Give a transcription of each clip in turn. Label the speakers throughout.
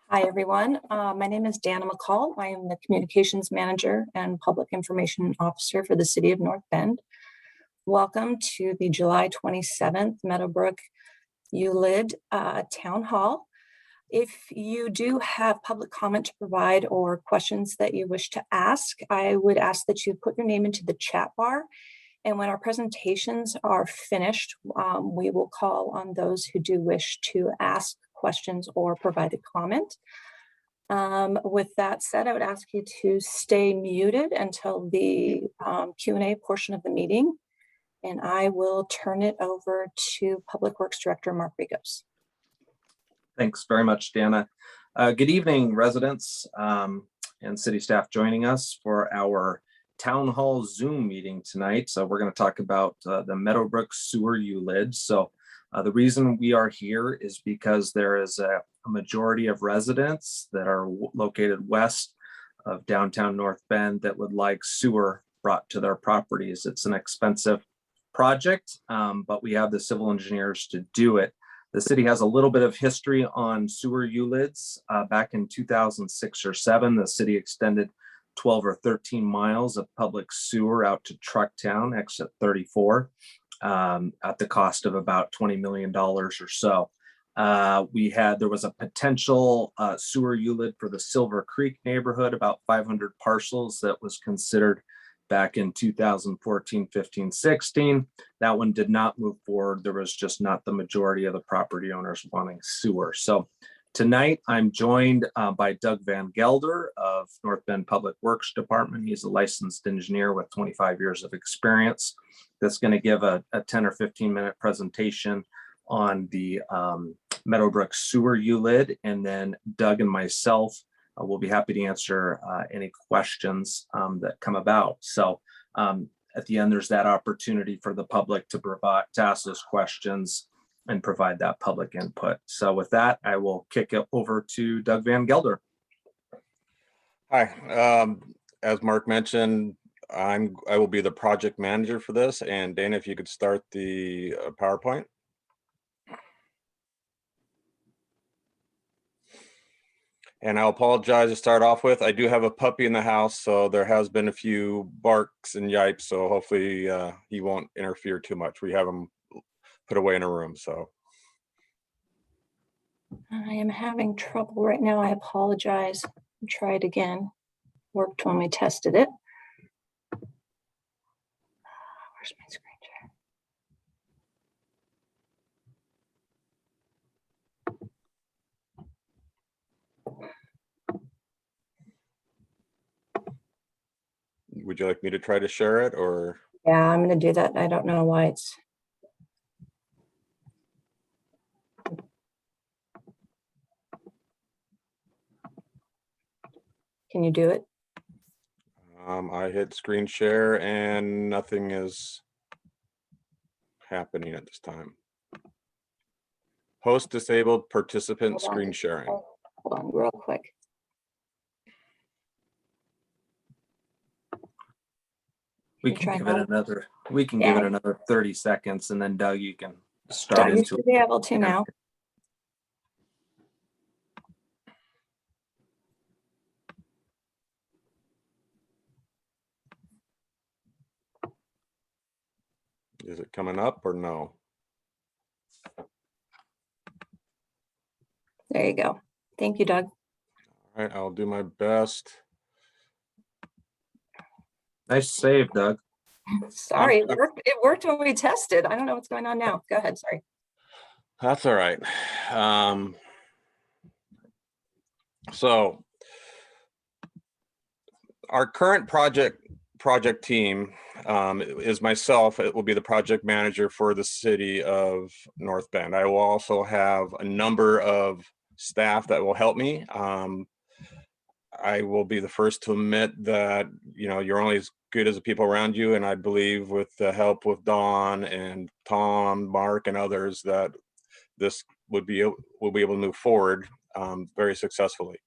Speaker 1: Hi, everyone. My name is Dana McCall. I am the Communications Manager and Public Information Officer for the City of North Bend. Welcome to the July 27th Meadowbrook ULID Town Hall. If you do have public comment to provide or questions that you wish to ask, I would ask that you put your name into the chat bar. And when our presentations are finished, we will call on those who do wish to ask questions or provide a comment. With that said, I would ask you to stay muted until the Q&A portion of the meeting, and I will turn it over to Public Works Director Mark Rigos.
Speaker 2: Thanks very much, Dana. Good evening, residents and city staff joining us for our Town Hall Zoom meeting tonight. So we're going to talk about the Meadowbrook Sewer ULID. So the reason we are here is because there is a majority of residents that are located west of downtown North Bend that would like sewer brought to their properties. It's an expensive project, but we have the civil engineers to do it. The city has a little bit of history on sewer ULIDs. Back in 2006 or 7, the city extended 12 or 13 miles of public sewer out to Trucktown, exit 34, at the cost of about $20 million or so. There was a potential sewer ULID for the Silver Creek neighborhood, about 500 parcels that was considered back in 2014, 15, 16. That one did not move forward. There was just not the majority of the property owners wanting sewer. So tonight I'm joined by Doug Van Gelder of North Bend Public Works Department. He's a licensed engineer with 25 years of experience that's going to give a 10 or 15 minute presentation on the Meadowbrook Sewer ULID, and then Doug and myself will be happy to answer any questions that come about. So at the end, there's that opportunity for the public to ask those questions and provide that public input. So with that, I will kick it over to Doug Van Gelder.
Speaker 3: Hi, as Mark mentioned, I will be the project manager for this. And Dana, if you could start the PowerPoint. And I'll apologize to start off with. I do have a puppy in the house, so there has been a few barks and yipes. So hopefully he won't interfere too much. We have him put away in a room. So
Speaker 1: I am having trouble right now. I apologize. I'll try it again. Worked when we tested it. Where's my screen share?
Speaker 3: Would you like me to try to share it, or?
Speaker 1: Yeah, I'm going to do that. I don't know why it's. Can you do it?
Speaker 3: I hit screen share and nothing is happening at this time. Host disabled, participant screen sharing.
Speaker 1: Hold on real quick.
Speaker 2: We can give it another 30 seconds, and then Doug, you can start
Speaker 1: Doug, you should be able to now.
Speaker 3: Is it coming up or no?
Speaker 1: There you go. Thank you, Doug.
Speaker 3: All right, I'll do my best.
Speaker 2: Nice save, Doug.
Speaker 1: Sorry, it worked when we tested. I don't know what's going on now. Go ahead, sorry.
Speaker 3: That's all right. So our current project team is myself. It will be the project manager for the city of North Bend. I will also have a number of staff that will help me. I will be the first to admit that, you know, you're only as good as the people around you. And I believe with the help with Dawn and Tom, Mark, and others, that this will be able to move forward very successfully.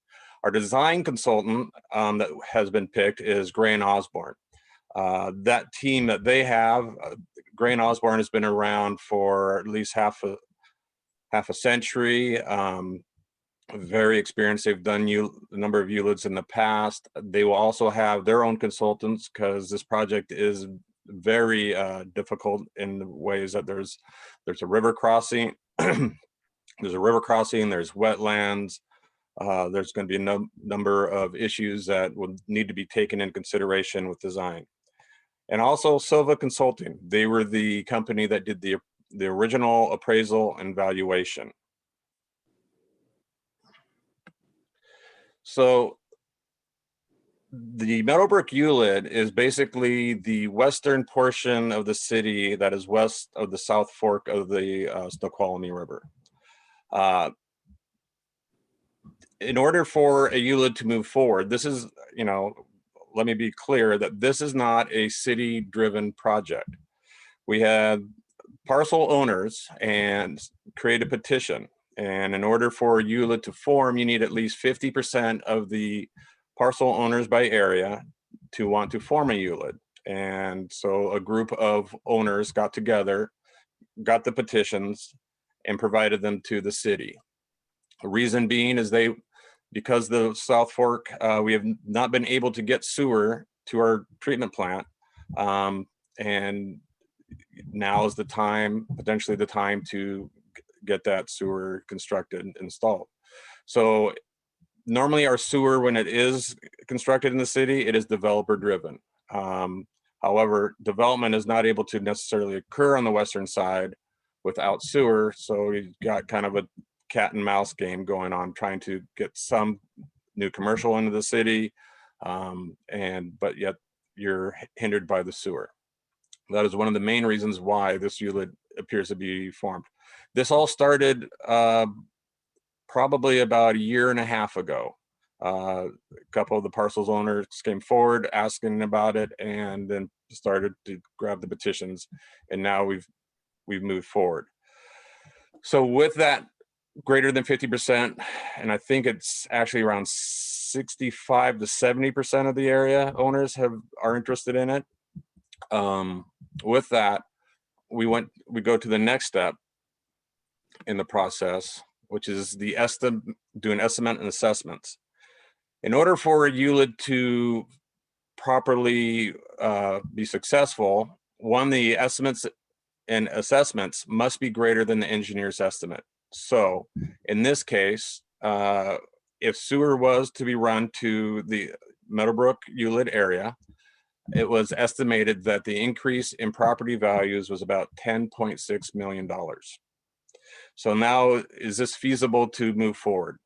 Speaker 3: Our design consultant that has been picked is Gray and Osborne. That team that they have, Gray and Osborne has been around for at least half a century. very experienced. They've done a number of ULIDs in the past. They will also have their own consultants because this project is very difficult in the ways that there's a river crossing. There's a river crossing, there's wetlands. There's going to be a number of issues that would need to be taken in consideration with design. And also Silva Consulting. They were the company that did the original appraisal and valuation. So the Meadowbrook ULID is basically the western portion of the city that is west of the South Fork of the Snoqualmie River. In order for a ULID to move forward, this is, let me be clear that this is not a city-driven project. We had parcel owners and create a petition. And in order for a ULID to form, you need at least 50% of the parcel owners by area to want to form a ULID. And so a group of owners got together, got the petitions, and provided them to the city. The reason being is because the South Fork, we have not been able to get sewer to our treatment plant. And now is the time, potentially the time, to get that sewer constructed and installed. So normally our sewer, when it is constructed in the city, it is developer driven. However, development is not able to necessarily occur on the western side without sewer. So we've got kind of a cat and mouse game going on, trying to get some new commercial into the city, but yet you're hindered by the sewer. That is one of the main reasons why this ULID appears to be formed. This all started probably about a year and a half ago. A couple of the parcels owners came forward asking about it, and then started to grab the petitions, and now we've moved forward. So with that greater than 50%, and I think it's actually around 65 to 70% of the area owners are interested in it. With that, we go to the next step in the process, which is doing estimate and assessments. In order for a ULID to properly be successful, the estimates and assessments must be greater than the engineer's estimate. So in this case, if sewer was to be run to the Meadowbrook ULID area, it was estimated that the increase in property values was about $10.6 million. So now, is this feasible to move forward?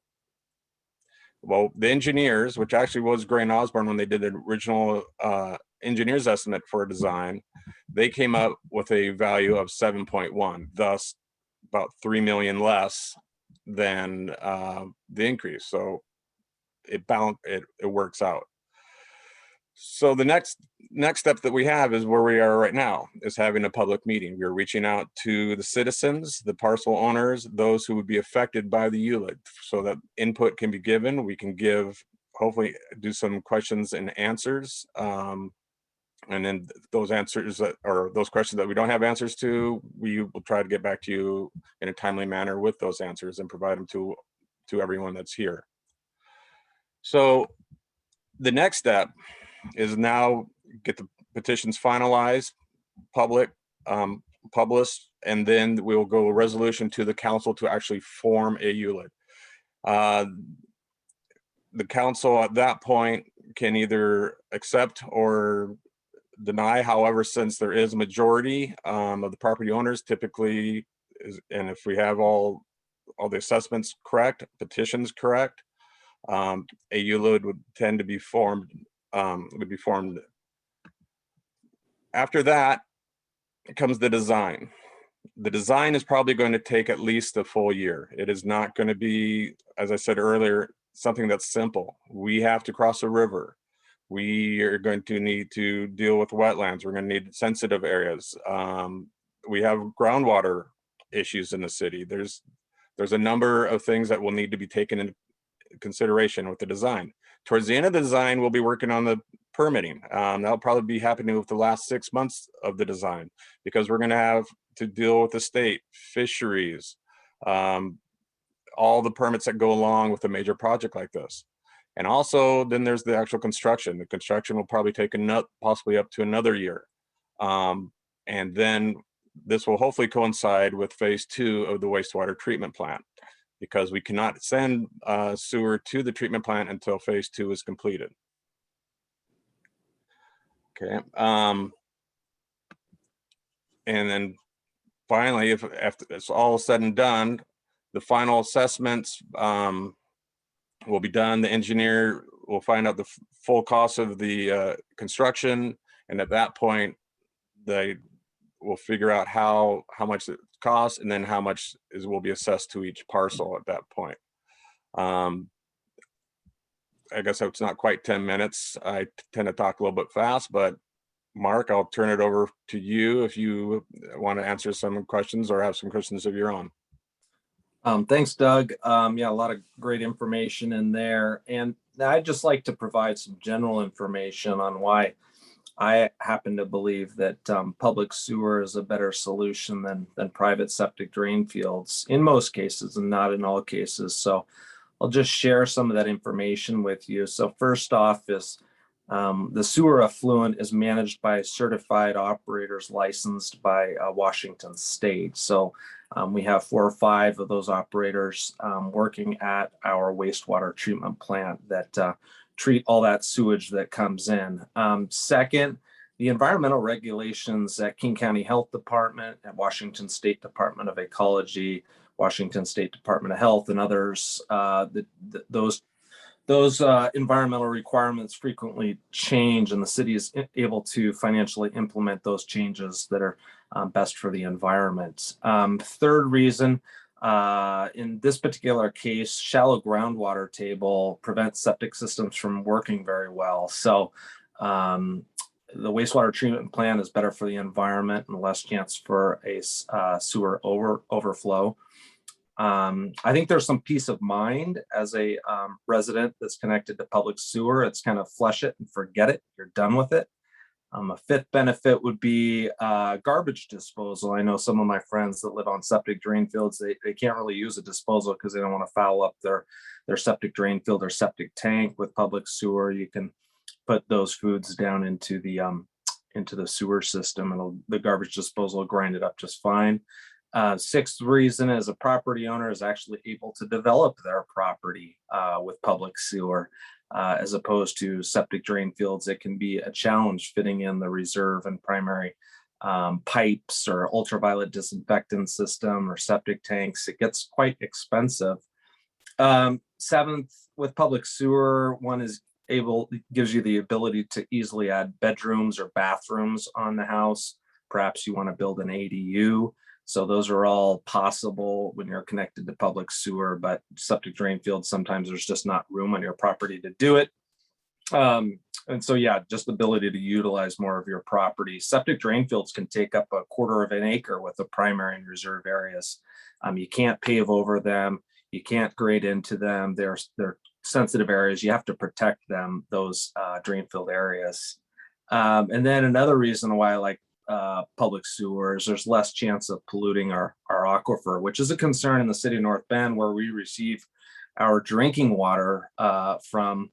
Speaker 3: Well, the engineers, which actually was Gray and Osborne when they did the original engineer's estimate for a design, they came up with a value of 7.1, thus about 3 million less than the increase. So it works out. So the next step that we have is where we are right now, is having a public meeting. We're reaching out to the citizens, the parcel owners, those who would be affected by the ULID, so that input can be given. We can hopefully do some questions and answers. And then those answers those questions that we don't have answers to, we will try to get back to you in a timely manner with those answers and provide them to everyone that's here. So the next step is now get the petitions finalized, published, and then we'll go a resolution to the council to actually form a ULID. The council at that point can either accept or deny. However, since there is a majority of the property owners, typically, and if we have all the assessments correct, petitions correct, a ULID would tend to be formed. After that comes the design. The design is probably going to take at least a full year. It is not going to be, as I said earlier, something that's simple. We have to cross a river. We are going to need to deal with wetlands. We're going to need sensitive areas. We have groundwater issues in the city. There's a number of things that will need to be taken into consideration with the design. Towards the end of the design, we'll be working on the permitting. That'll probably be happening with the last 6 months of the design, because we're going to have to deal with the state, fisheries, all the permits that go along with a major project like this. And also then there's the actual construction. The construction will probably take possibly up to another year. And then this will hopefully coincide with phase 2 of the wastewater treatment plant, because we cannot send sewer to the treatment plant until phase 2 is completed. Okay. And then finally, if after it's all said and done, the final assessments will be done. The engineer will find out the full cost of the construction, and at that point, they will figure out how much it costs, and then how much will be assessed to each parcel at that point. I guess it's not quite 10 minutes. I tend to talk a little bit fast, but Mark, I'll turn it over to you if you want to answer some questions or have some questions of your own.
Speaker 2: Thanks, Doug. Yeah, a lot of great information in there. And I'd just like to provide some general information on why I happen to believe that public sewer is a better solution than private septic drain fields in most cases, and not in all cases. So I'll just share some of that information with you. So first off is the sewer effluent is managed by certified operators licensed by Washington State. So we have 4 or 5 of those operators working at our wastewater treatment plant that treat all that sewage that comes in. Second, the environmental regulations at King County Health Department, at Washington State Department of Ecology, Washington State Department of Health, and others, those environmental requirements frequently change, and the city is able to financially implement those changes that are best for the environment. Third reason, in this particular case, shallow groundwater table prevents septic systems from working very well. So the wastewater treatment plant is better for the environment and less chance for a sewer overflow. I think there's some peace of mind as a resident that's connected to public sewer. It's kind of flush it and forget it. You're done with it. A fifth benefit would be garbage disposal. I know some of my friends that live on septic drain fields, they can't really use a disposal because they don't want to foul up their septic drain field or septic tank. With public sewer, you can put those foods down into the sewer system, and the garbage disposal will grind it up just fine. Sixth reason is a property owner is actually able to develop their property with public sewer, as opposed to septic drain fields. It can be a challenge fitting in the reserve and primary pipes or ultraviolet disinfectant system or septic tanks. It gets quite expensive. Seventh, with public sewer, gives you the ability to easily add bedrooms or bathrooms on the house. Perhaps you want to build an ADU. So those are all possible when you're connected to public sewer, but septic drain fields, sometimes there's just not room on your property to do it. And so, yeah, just the ability to utilize more of your property. Septic drain fields can take up 1/4 of an acre with the primary and reserve areas. You can't pave over them. You can't grade into them. They're sensitive areas. You have to protect them, those drain field areas. And then another reason why I like public sewers, there's less chance of polluting our aquifer, which is a concern in the city of North Bend, where we receive our drinking water from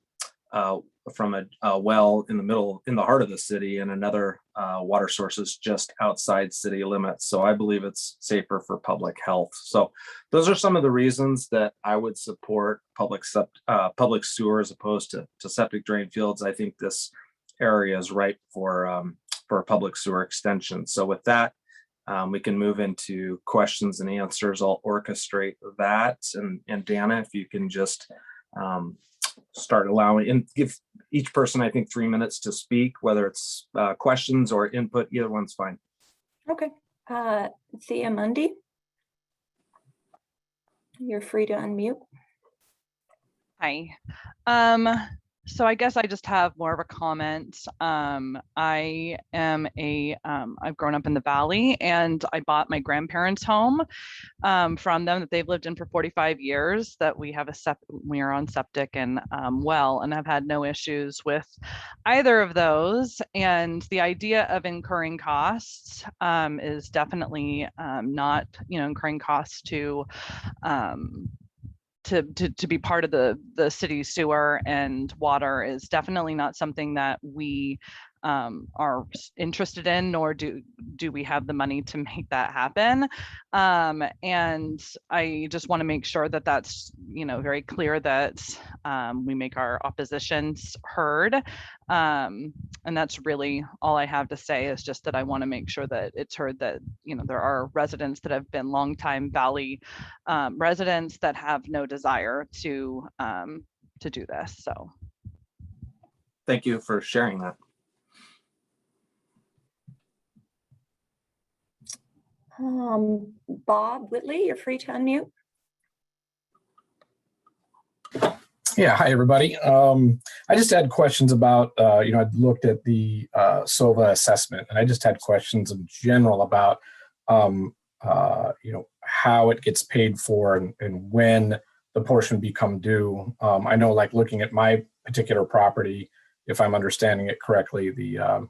Speaker 2: a well in the heart of the city, and another water sources just outside city limits. So I believe it's safer for public health. So those are some of the reasons that I would support public sewer as opposed to septic drain fields. I think this area is ripe for a public sewer extension. So with that, we can move into questions and answers. I'll orchestrate that. And Dana, if you can just start allowing and give each person, I think, 3 minutes to speak, whether it's questions or input, either one's fine.
Speaker 1: Okay. Thea Mundy, you're free to unmute.
Speaker 4: Hi. So I guess I just have more of a comment. I am I've grown up in the Valley, and I bought my grandparents' home from them that they've lived in for 45 years, that we have we are on septic and well, and I've had no issues with either of those. And the idea of incurring costs is definitely not, incurring costs to to be part of the city sewer and water is definitely not something that we are interested in, nor do we have the money to make that happen. And I just want to make sure that that's, you know, very clear that we make our oppositions heard. And that's really all I have to say, is just that I want to make sure that it's heard that, you know, there are residents that have been longtime Valley residents that have no desire to do this. So
Speaker 2: Thank you for sharing that.
Speaker 1: Bob Whitley, you're free to unmute.
Speaker 5: Yeah, hi, everybody. I just had questions about, I'd looked at the SOVA assessment, and I just had questions in general about, how it gets paid for and when the portion become due. I know, like, looking at my particular property, if I'm understanding it correctly, the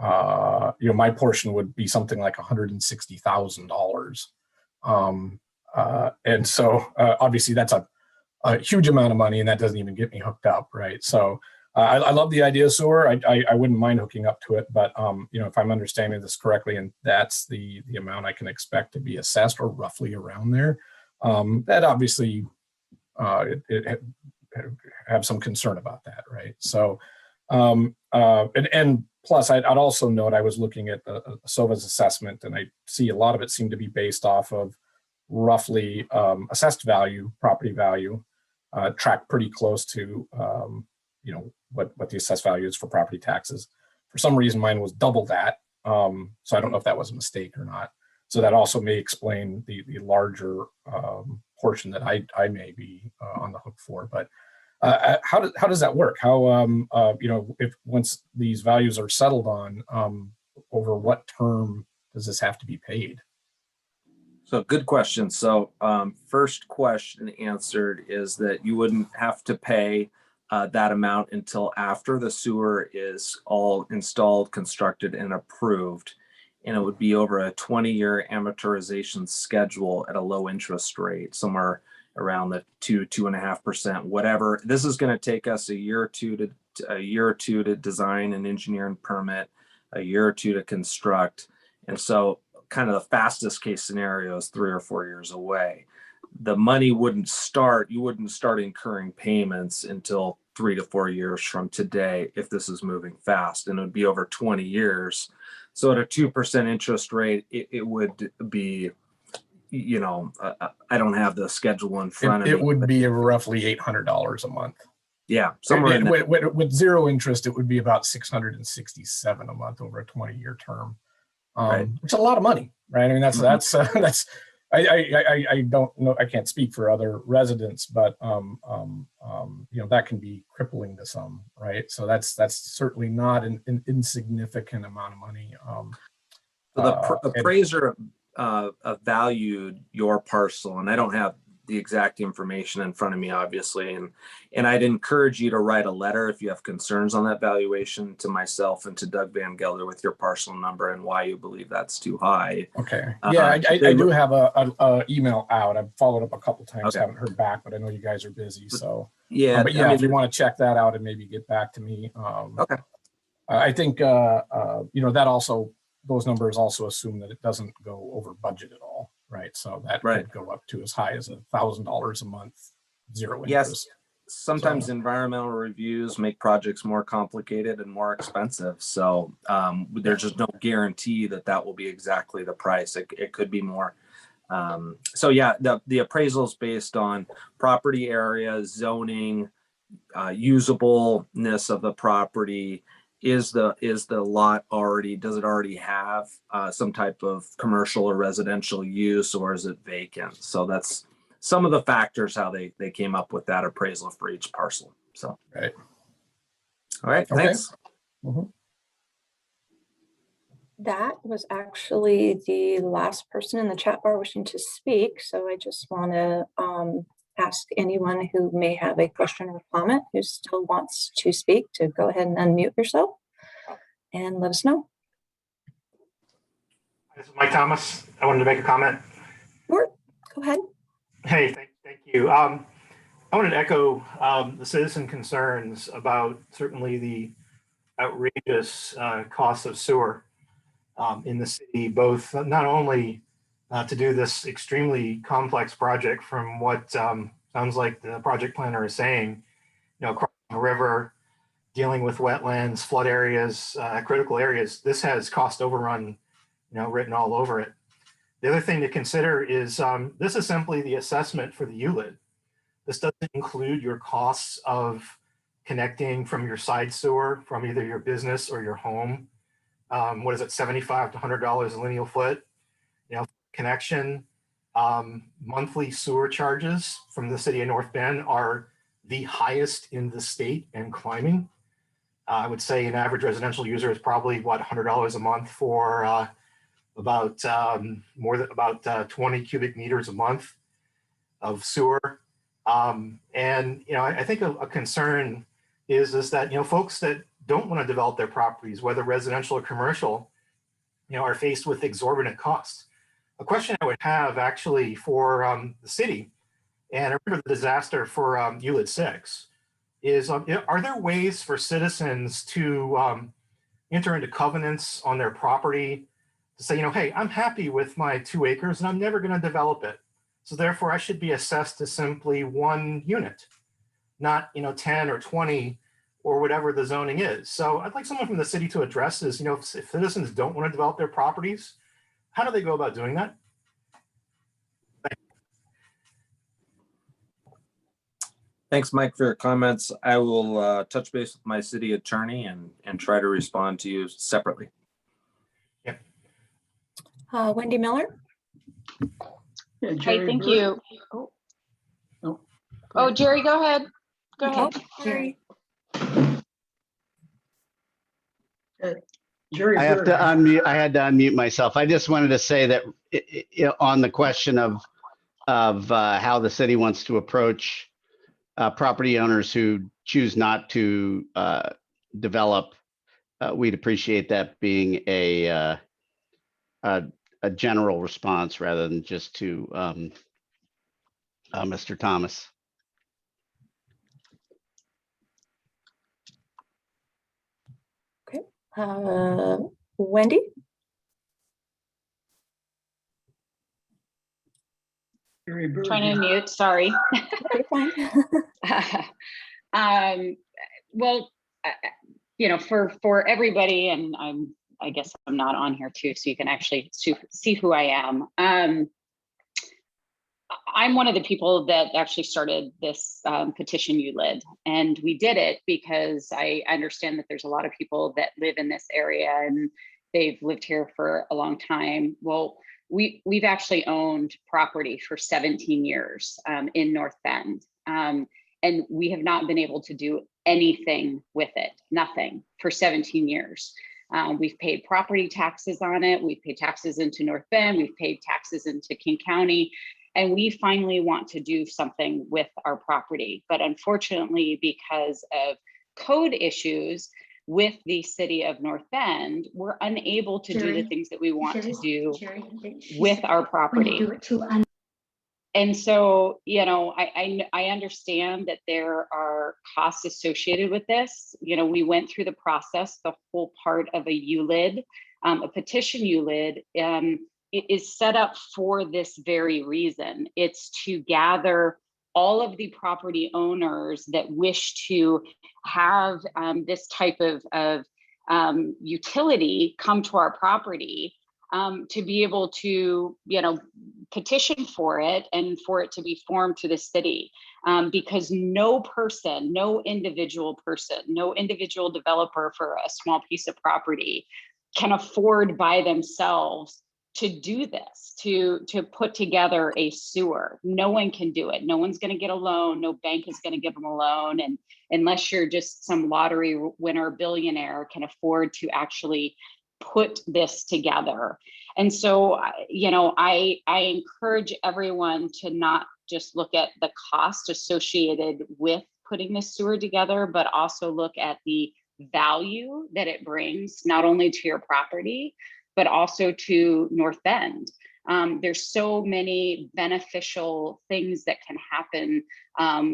Speaker 5: my portion would be something like $160,000. And so obviously that's a huge amount of money, and that doesn't even get me hooked up, right? So I love the idea of sewer. I wouldn't mind hooking up to it, but if I'm understanding this correctly, and that's the amount I can expect to be assessed, or roughly around there, that obviously it have some concern about that, right? So and plus, I'd also note, I was looking at SOVA's assessment, and I see a lot of it seemed to be based off of roughly assessed value, property value, tracked pretty close to what the assessed value is for property taxes. For some reason, mine was double that, so I don't know if that was a mistake or not. So that also may explain the larger portion that I may be on the hook for. But how does that work? How if once these values are settled on, over what term does this have to be paid?
Speaker 2: So good question. So first question answered is that you wouldn't have to pay that amount until after the sewer is all installed, constructed, and approved. And it would be over a 20-year amortization schedule at a low interest rate, somewhere around the 2.5%, whatever. This is going to take us a year or two to design and engineer and permit, a year or two to construct. And so kind of the fastest case scenario is 3 or 4 years away. The money you wouldn't start incurring payments until 3 to 4 years from today, if this is moving fast, and it would be over 20 years. So at a 2% interest rate, it would be, I don't have the schedule in front of me.
Speaker 5: It would be roughly $800 a month.
Speaker 2: Yeah, somewhere in there.
Speaker 5: With zero interest, it would be about $667 a month over a 20-year term,
Speaker 2: Right.
Speaker 5: Which is a lot of money, right? I mean, that's I don't know, I can't speak for other residents, but that can be crippling to some, right? So that's certainly not an insignificant amount of money.
Speaker 2: So the appraiser valued your parcel, and I don't have the exact information in front of me, obviously, and I'd encourage you to write a letter if you have concerns on that valuation to myself and to Doug Van Gelder with your parcel number and why you believe that's too high.
Speaker 5: Okay. Yeah, I do have a email out. I've followed up a couple times, haven't heard back, but I know you guys are busy. So
Speaker 2: yeah,
Speaker 5: but yeah, if you want to check that out and maybe get back to me.
Speaker 2: Okay.
Speaker 5: I think that also, those numbers also assume that it doesn't go over budget at all, right? So that could go up to as high as $1,000 a month, zero interest.
Speaker 2: Yes, sometimes environmental reviews make projects more complicated and more expensive. So there's just no guarantee that will be exactly the price. It could be more. So yeah, the appraisal is based on property area, zoning, usableness of the property. Is the lot does it already have some type of commercial or residential use, or is it vacant? So that's some of the factors how they came up with that appraisal for each parcel. So
Speaker 5: right.
Speaker 2: All right,
Speaker 5: okay.
Speaker 2: Thanks.
Speaker 5: Mm-hmm.
Speaker 1: That was actually the last person in the chat bar wishing to speak. So I just want to ask anyone who may have a question or comment who still wants to speak to go ahead and unmute yourself and let us know.
Speaker 6: This is Mike Thomas. I wanted to make a comment.
Speaker 1: Sure, go ahead.
Speaker 6: Hey, thanks, Thank you. I wanted to echo the citizen concerns about certainly the outrageous costs of sewer in the city, both not only to do this extremely complex project from what sounds like the project planner is saying, crossing a river, dealing with wetlands, flood areas, critical areas. This has cost overrun, written all over it. The other thing to consider is this is simply the assessment for the ULID. This doesn't include your costs of connecting from your side sewer from either your business or your home. What is it, $75 to $100 a lineal foot? Connection. Monthly sewer charges from the city of North Bend are the highest in the state and climbing. I would say an average residential user is probably $100 a month for about 20 cubic meters a month of sewer. I think a concern is that folks that don't want to develop their properties, whether residential or commercial, are faced with exorbitant costs. A question I would have actually for the city, and I remember the disaster for ULID 6, is are there ways for citizens to enter into covenants on their property to say, hey, I'm happy with my 2 acres and I'm never going to develop it. So therefore I should be assessed to simply 1 unit, not 10 or 20 or whatever the zoning is. So I'd like someone from the city to address this. If citizens don't want to develop their properties, how do they go about doing that?
Speaker 2: Thanks, Mike, for your comments. I will touch base with my city attorney and try to respond to you separately.
Speaker 6: Yeah.
Speaker 1: Wendy Miller.
Speaker 7: Yeah,
Speaker 8: Hi, thank you. Oh, Jerry, go ahead. Go ahead.
Speaker 1: Sorry.
Speaker 7: Jerry
Speaker 9: I have to
Speaker 7: Bird.
Speaker 9: unmute. I had to unmute myself. I just wanted to say that on the question of how the city wants to approach property owners who choose not to develop, we'd appreciate that being a general response rather than just to Mr. Thomas.
Speaker 1: Okay. Wendy.
Speaker 7: Jerry Bird.
Speaker 8: Trying to unmute, sorry.
Speaker 1: You're fine.
Speaker 8: Well, for everybody, and I guess I'm not on here too, so you can actually see who I am. I'm one of the people that actually started this petition ULID, and we did it because I understand that there's a lot of people that live in this area and they've lived here for a long time. Well, we've actually owned property for 17 years in North Bend, and we have not been able to do anything with it, nothing, for 17 years. We've paid property taxes on it. We've paid taxes into North Bend. We've paid taxes into King County. And we finally want to do something with our property. But unfortunately, because of code issues with the city of North Bend, we're unable to do the things that we want to do with our property. And so, I understand that there are costs associated with this. We went through the process, the whole part of a ULID, a petition ULID. It is set up for this very reason. It's to gather all of the property owners that wish to have this type of utility come to our property to be able to, petition for it and for it to be formed to the city. Because no person, no individual person, no individual developer for a small piece of property can afford by themselves to do this, to put together a sewer. No one can do it. No one's going to get a loan. No bank is going to give them a loan. And unless you're just some lottery winner billionaire can afford to actually put this together. And so, I encourage everyone to not just look at the cost associated with putting this sewer together, but also look at the value that it brings, not only to your property, but also to North Bend. There's so many beneficial things that can happen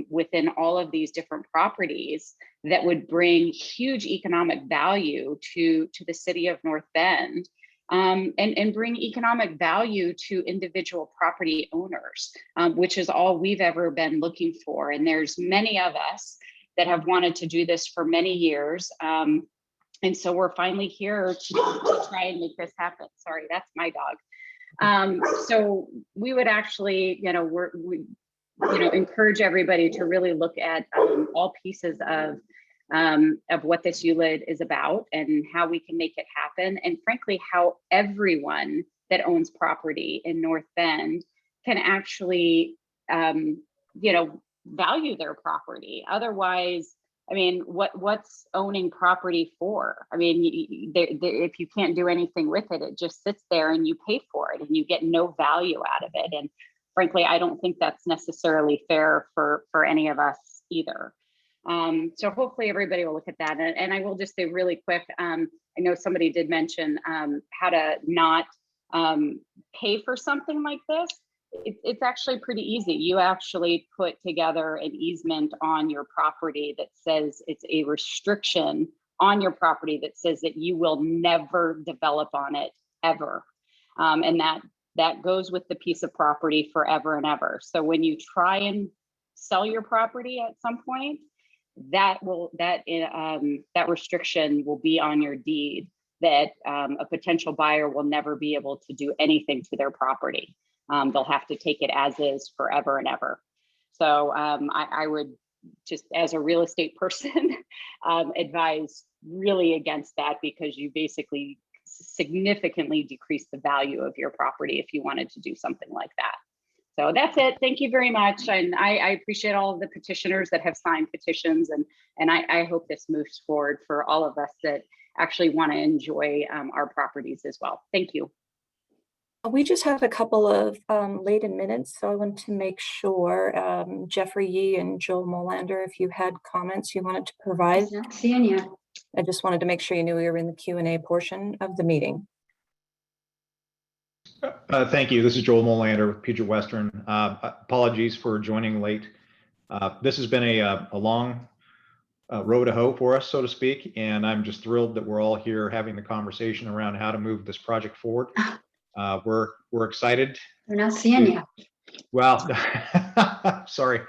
Speaker 8: within all of these different properties that would bring huge economic value to the city of North Bend, and bring economic value to individual property owners, which is all we've ever been looking for. And there's many of us that have wanted to do this for many years. And so we're finally here to try and make this happen. Sorry, that's my dog. So we would actually, encourage everybody to really look at all pieces of what this ULID is about and how we can make it happen. And frankly, how everyone that owns property in North Bend can actually, value their property. Otherwise, I mean, what's owning property for? I mean, if you can't do anything with it, it just sits there and you pay for it and you get no value out of it. And frankly, I don't think that's necessarily fair for any of us either. So hopefully everybody will look at that. And I will just say really quick, I know somebody did mention how to not pay for something like this. It's actually pretty easy. You actually put together an easement on your property that says it's a restriction on your property that says that you will never develop on it ever. And that goes with the piece of property forever and ever. So when you try and sell your property at some point, that restriction will be on your deed, that a potential buyer will never be able to do anything to their property. They'll have to take it as is forever and ever. So I would just, as a real estate person, advise really against that, because you basically significantly decrease the value of your property if you wanted to do something like that. So that's it. Thank you very much. And I appreciate all of the petitioners that have signed petitions. And I hope this moves forward for all of us that actually want to enjoy our properties as well. Thank you.
Speaker 1: We just have a couple of later minutes, so I want to make sure, Jeffrey Yee and Joel Molander, if you had comments you wanted to provide.
Speaker 7: Not seeing you.
Speaker 1: I just wanted to make sure you knew we were in the Q&A portion of the meeting.
Speaker 10: Thank you. This is Joel Molander with Puget Western. Apologies for joining late. This has been a long road to hoe for us, so to speak, and I'm just thrilled that we're all here having the conversation around how to move this project forward. We're excited.
Speaker 7: We're not seeing you.
Speaker 10: Well, sorry,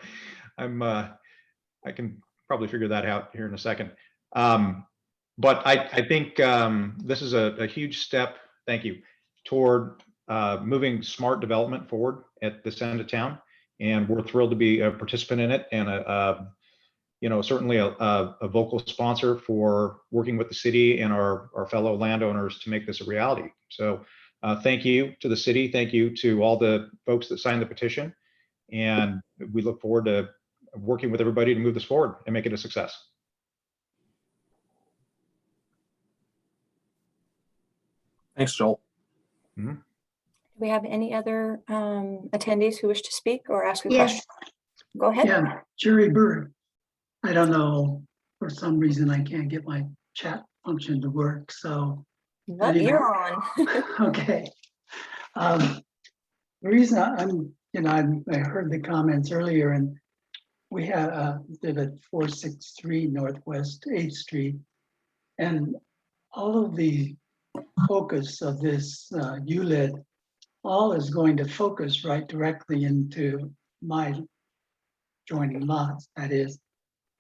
Speaker 10: I can probably figure that out here in a second. But I think this is a huge step, thank you, toward moving smart development forward at this end of town. And we're thrilled to be a participant in it, and certainly a vocal sponsor for working with the city and our fellow landowners to make this a reality. So thank you to the city. Thank you to all the folks that signed the petition. And we look forward to working with everybody to move this forward and make it a success.
Speaker 2: Thanks, Joel.
Speaker 1: Do we have any other attendees who wish to speak or ask a
Speaker 7: Yes.
Speaker 1: question? Go ahead.
Speaker 7: Yeah, Jerry Bird. I don't know, for some reason I can't get my chat function to work, so.
Speaker 1: But you're on.
Speaker 7: Okay. The reason I heard the comments earlier, and we live at 463 Northwest 8th Street, and all of the focus of this ULID, all is going to focus right directly into my joining lots. That is,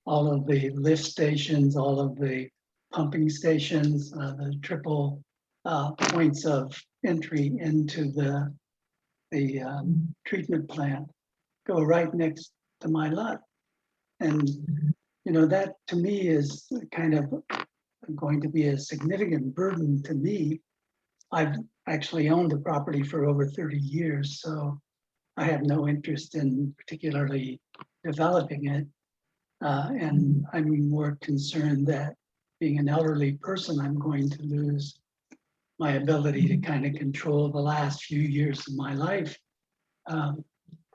Speaker 7: all of the lift stations, all of the pumping stations, the triple points of entry into the treatment plant go right next to my lot. And, that to me is kind of going to be a significant burden to me. I've actually owned the property for over 30 years, so I have no interest in particularly developing it. And I'm more concerned that being an elderly person, I'm going to lose my ability to kind of control the last few years of my life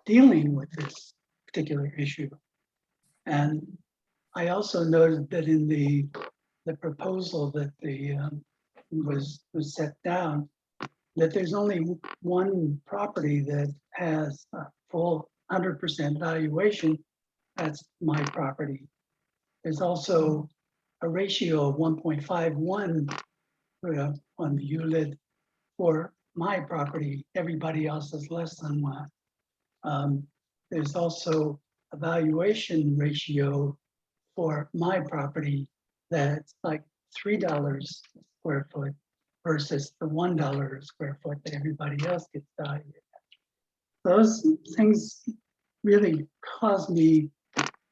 Speaker 7: dealing with this particular issue. And I also noted that in the proposal that was set down, that there's only one property that has a full 100% valuation. That's my property. There's also a ratio of 1.51 on the ULID for my property. Everybody else is less than one. There's also a valuation ratio for my property that's like $3 a square foot versus the $1 a square foot that everybody else gets valued at. Those things really cause me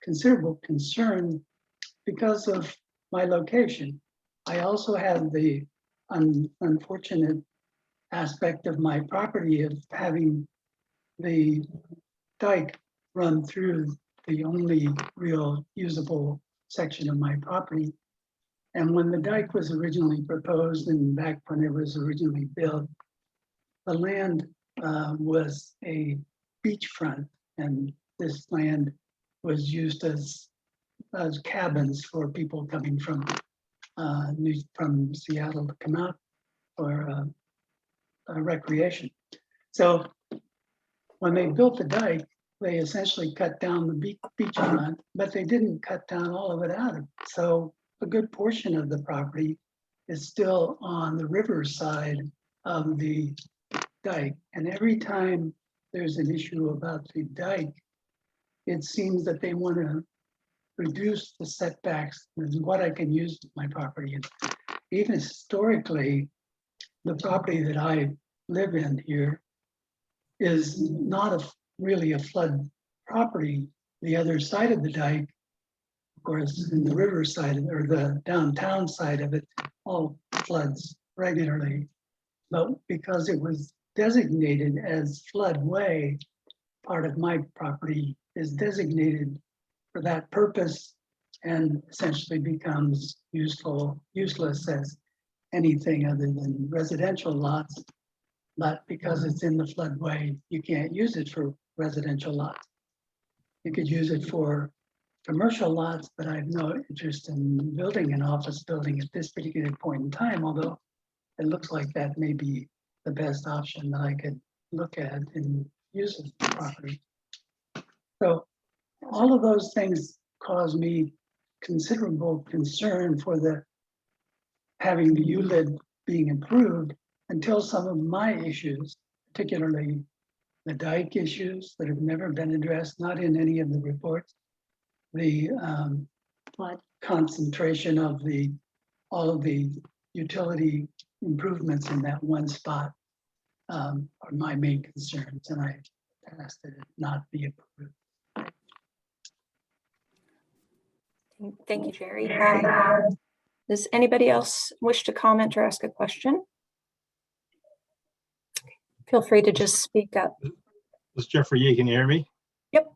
Speaker 7: considerable concern because of my location. I also have the unfortunate aspect of my property of having the dike run through the only real usable section of my property. And when the dike was originally proposed and back when it was originally built, the land was a beachfront, and this land was used as cabins for people coming from Seattle to come out for recreation. So when they built the dike, they essentially cut down the beachfront, but they didn't cut down all of it out. So a good portion of the property is still on the river side of the dike. And every time there's an issue about the dike, it seems that they want to reduce the setbacks and what I can use my property. And even historically, the property that I live in here is not really a flood property. The other side of the dike, of course, in the river side or the downtown side of it, all floods regularly. But because it was designated as floodway, part of my property is designated for that purpose and essentially becomes useless as anything other than residential lots. But because it's in the floodway, you can't use it for residential lots. You could use it for commercial lots, but I have no interest in building an office building at this particular point in time, although it looks like that may be the best option that I could look at and use the property. So all of those things cause me considerable concern for having the ULID being improved until some of my issues, particularly the dike issues that have never been addressed, not in any of the reports, the concentration of all of the utility improvements in that one spot are my main concerns, and I asked that it not be approved.
Speaker 1: Thank you, Jerry. Does anybody else wish to comment or ask a question? Feel free to just speak up.
Speaker 11: This is Jeffrey. You can hear me?
Speaker 1: Yep.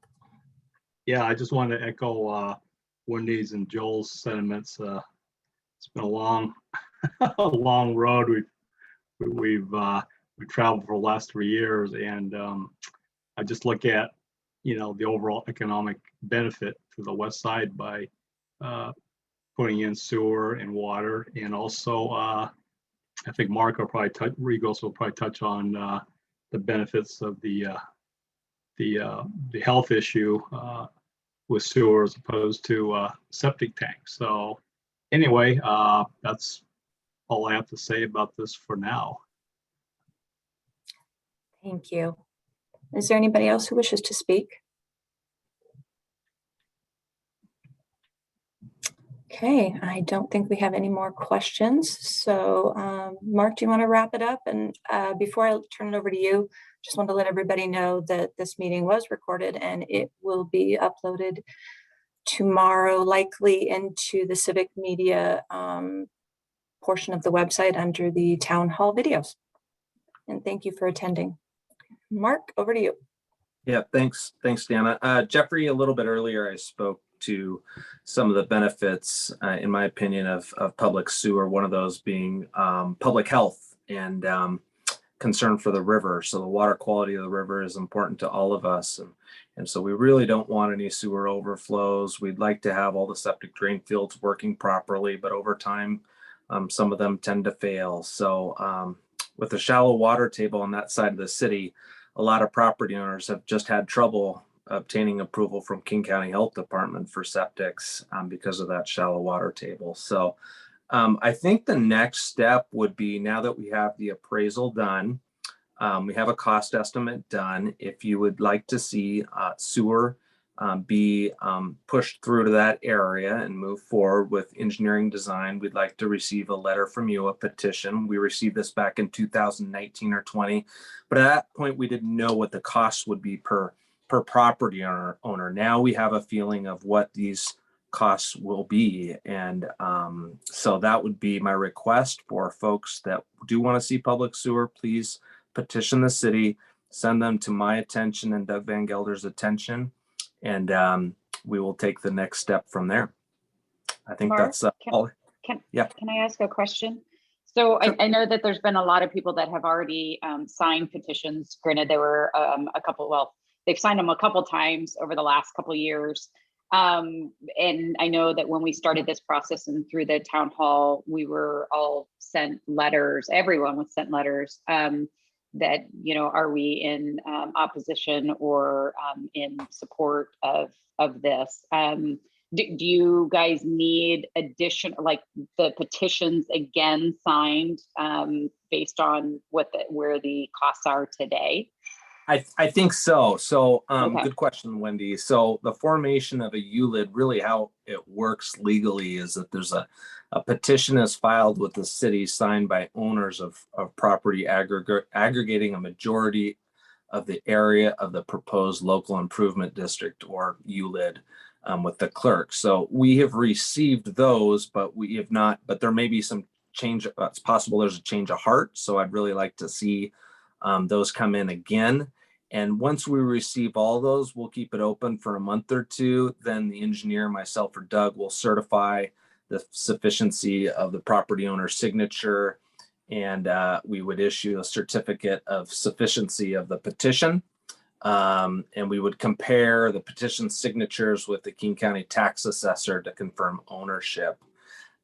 Speaker 11: Yeah, I just wanted to echo Wendy's and Joel's sentiments. It's been a long, a long road. We've traveled for the last 3 years, and I just look at, the overall economic benefit to the west side by putting in sewer and water, and also I think Mark will probably Rigos will probably touch on the benefits of the health issue with sewer as opposed to septic tanks. So anyway, that's all I have to say about this for now.
Speaker 1: Thank you. Is there anybody else who wishes to speak? Okay, I don't think we have any more questions. So Mark, do you want to wrap it up? And before I turn it over to you, just want to let everybody know that this meeting was recorded and it will be uploaded tomorrow, likely into the civic media portion of the website under the town hall videos. And thank you for attending. Mark, over to you.
Speaker 2: Yeah, thanks, Dana. Jeffrey, a little bit earlier, I spoke to some of the benefits, in my opinion, of public sewer, one of those being public health and concern for the river. So the water quality of the river is important to all of us. And so we really don't want any sewer overflows. We'd like to have all the septic drain fields working properly, but over time, some of them tend to fail. So with the shallow water table on that side of the city, a lot of property owners have just had trouble obtaining approval from King County Health Department for septics because of that shallow water table. So I think the next step would be, now that we have the appraisal done, we have a cost estimate done. If you would like to see sewer be pushed through to that area and move forward with engineering design, we'd like to receive a letter from you, a petition. We received this back in 2019 or 20, but at that point we didn't know what the cost would be per property owner. Now we have a feeling of what these costs will be, and so that would be my request for folks that do want to see public sewer. Please petition the city, send them to my attention and Doug Van Gelder's attention, and we will take the next step from there. I think
Speaker 8: Mark,
Speaker 2: that's all. Yeah.
Speaker 8: Can I ask a question? So
Speaker 2: Sure.
Speaker 8: I know that there's been a lot of people that have already signed petitions. Granted, there were a couple, well, they've signed them a couple times over the last couple of years. And I know that when we started this process and through the town hall, we were all sent letters, everyone was sent letters that, you know, are we in opposition or in support of this? Do you guys need additional, like the petitions again signed based on where the costs are today?
Speaker 2: I think so. So
Speaker 8: Okay.
Speaker 2: good question, Wendy. So the formation of a ULID, really how it works legally is that there's a petition is filed with the city signed by owners of property aggregating a majority of the area of the proposed local improvement district, or ULID, with the clerk. So we have received those, but we have not, but there may be some change. It's possible there's a change of heart. So I'd really like to see those come in again. And once we receive all those, we'll keep it open for a month or two. Then the engineer, myself or Doug, will certify the sufficiency of the property owner's signature. And we would issue a certificate of sufficiency of the petition. And we would compare the petition signatures with the King County tax assessor to confirm ownership.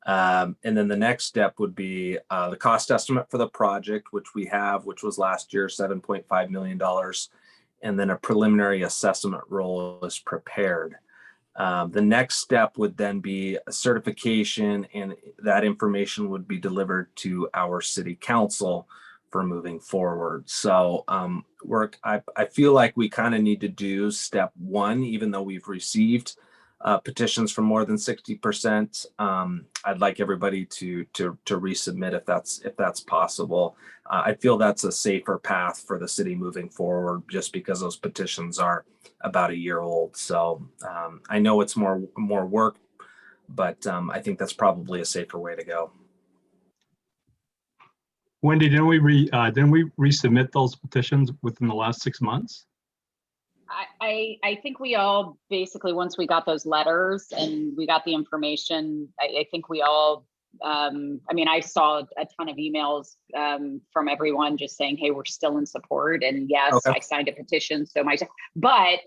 Speaker 2: And then the next step would be the cost estimate for the project, which we have, which was last year, $7.5 million. And then a preliminary assessment roll is prepared. The next step would then be a certification, and that information would be delivered to our city council for moving forward. So I feel like we kind of need to do step one, even though we've received petitions for more than 60%. I'd like everybody to resubmit if that's possible. I feel that's a safer path for the city moving forward, just because those petitions are about a year old. So I know it's more work, but I think that's probably a safer way to go.
Speaker 11: Wendy, didn't we resubmit those petitions within the last 6 months?
Speaker 8: I think we all basically, once we got those letters and we got the information, I think we all, I mean, I saw a ton of emails from everyone just saying, hey, we're still in support. And yes, okay. I signed a petition. So but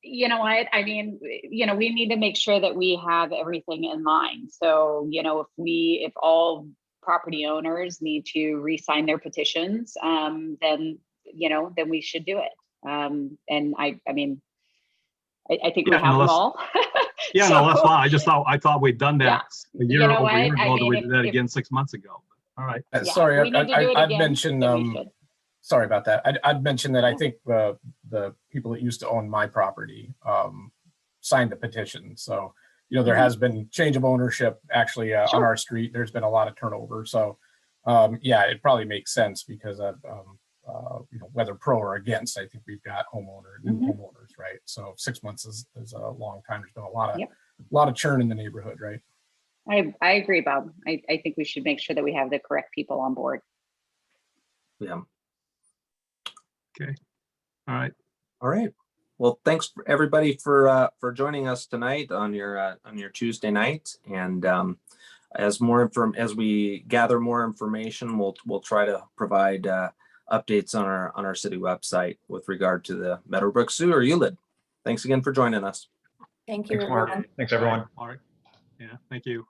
Speaker 8: you know what, I mean, you know, we need to make sure that we have everything in line. So, you know, if all property owners need to re-sign their petitions, then, you know, then we should do it. And I mean, I think we have them all.
Speaker 11: Yeah, so, no, that's fine. I thought we'd done that a year ago. I mean, we did that again 6 months ago. All right.
Speaker 5: Yeah, sorry, I'd mentioned. Sorry about that. I'd mentioned that I think the people that used to own my property signed the petition. So you know there has been change of ownership actually on our street. There's been a lot of turnover. So yeah, it probably makes sense because you know, whether pro or against, I think we've got new homeowners, right? So 6 months is a long time. There's been a lot of churn in the neighborhood, right?
Speaker 8: I agree, Bob. I think we should make sure that we have the correct people on board.
Speaker 2: Yeah.
Speaker 11: Okay. All right.
Speaker 2: All right. Well, thanks everybody for joining us tonight on your Tuesday night. And as we gather more information, we'll try to provide updates on our city website with regard to the Meadowbrook Sewer ULID. Thanks again for joining us.
Speaker 1: Thank you,
Speaker 10: Thanks, Mark.
Speaker 1: everyone.
Speaker 10: Thanks, everyone.
Speaker 11: All right. Yeah, thank you.